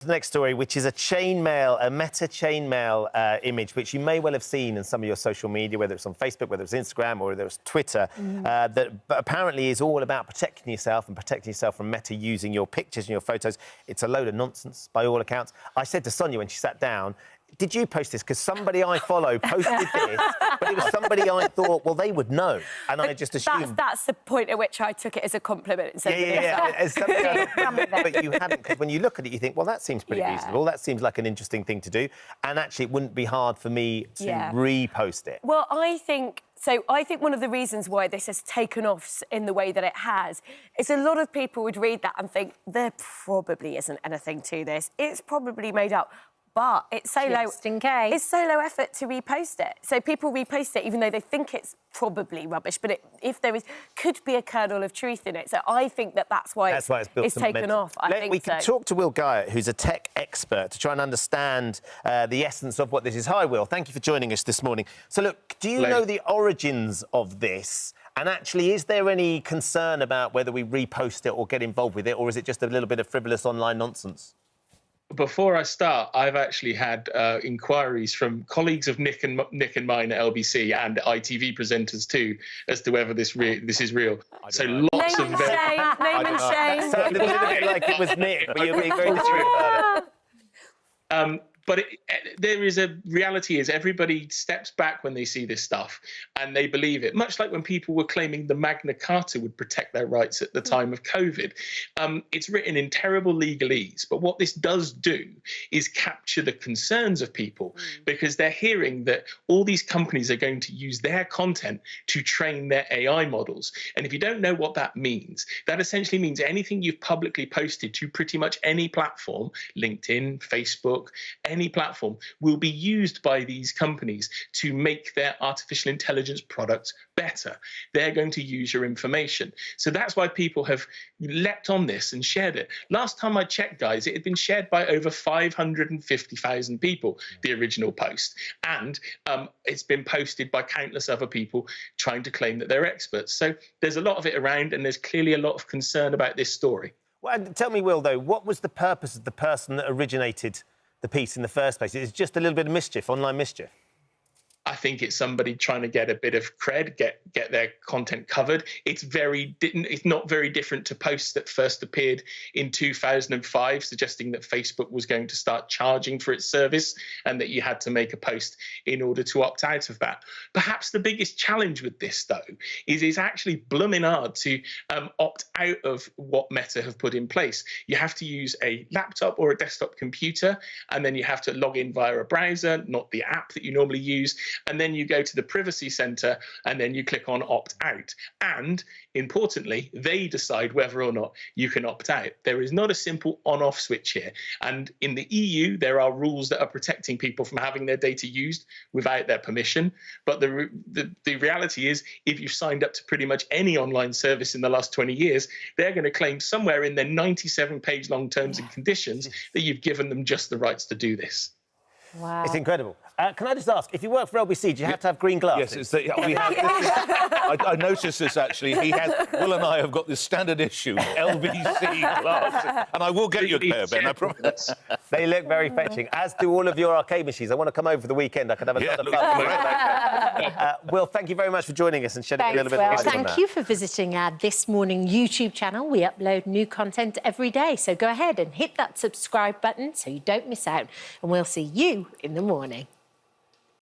The next story, which is a chainmail, a Meta chainmail image, which you may well have seen in some of your social media, whether it's on Facebook, whether it's Instagram, or whether it's Twitter, that apparently is all about protecting yourself and protecting yourself from Meta using your pictures and your photos. It's a load of nonsense, by all accounts. I said to Sonia when she sat down, did you post this? Because somebody I follow posted this, but it was somebody I thought, well, they would know. And I just assumed... That's the point at which I took it as a compliment. Instead But you hadn't, because when you look at it, you think, well, that seems pretty reasonable. That seems like an interesting thing to do. And actually, it wouldn't be hard for me to repost it. Well, I think one of the reasons why this has taken off in the way that it has is a lot of people would read that and think, there probably isn't anything to this. It's probably made up. But it's so low. Just in case. It's so low effort to repost it. So people repost it even though they think it's probably rubbish. But if there could be a kernel of truth in it. So I think that's why it's taken off. We can talk to Will Guyatt, who's a tech expert, to try and understand the essence of what this is. Hi, Will. Thank you for joining us this morning. So, look, do you know the origins of this? And actually, is there any concern about whether we repost it or get involved with it, or is it just a little bit of frivolous online nonsense? Before I start, I've actually had inquiries from colleagues of Nick and mine at LBC and ITV presenters too, as to whether this is real. So lots of name and shame. It sounded a little bit like it was Nick, but you're being very discreet about it. But there is a reality is everybody steps back when they see this stuff and they believe it, much like when people were claiming the Magna Carta would protect their rights at the time of COVID. It's written in terrible legalese, but what this does do is capture the concerns of people because they're hearing that all these companies are going to use their content to train their AI models. And if you don't know what that means, that essentially means anything you've publicly posted to pretty much any platform, LinkedIn, Facebook, any platform, will be used by these companies to make their artificial intelligence products better. They're going to use your information. So that's why people have leapt on this and shared it. Last time I checked, guys, it had been shared by over 550,000 people, the original post. And it's been posted by countless other people trying to claim that they're experts. So there's a lot of it around, and there's clearly a lot of concern about this story. Well, tell me, Will, though, what was the purpose of the person that originated the piece in the first place? It's just a little bit of mischief, online mischief. I think it's somebody trying to get a bit of cred, get their content covered. It's not very different to posts that first appeared in 2005, suggesting that Facebook was going to start charging for its service and that you had to make a post in order to opt out of that. Perhaps the biggest challenge with this, though, is it's actually blooming hard to opt out of what Meta have put in place. You have to use a laptop or a desktop computer, and then you have to log in via a browser, not the app that you normally use. And then you go to the privacy center and then you click on opt out. And importantly, they decide whether or not you can opt out. There is not a simple on-off switch here. And in the EU, there are rules that are protecting people from having their data used without their permission. But the reality is, if you've signed up to pretty much any online service in the last 20 years, they're going to claim somewhere in their 97-page long terms and conditions that you've given them just the rights to do this. Wow. It's incredible. Can I just ask, if you work for LBC, do you have to have green glasses? Yes, we have this. I noticed this, actually. Will and I have got this standard issue LBC glasses. And I will get you a pair, Ben, I promise. They look very fetching, as do all of your arcade machines. I want to come over for the weekend. I could have a lot of fun. Will, thank you very much for joining us and shedding a little bit of light on that. Thank you for visiting our This Morning YouTube channel. We upload new content every day, so go ahead and hit that subscribe button so you don't miss out. And we'll see you in the morning.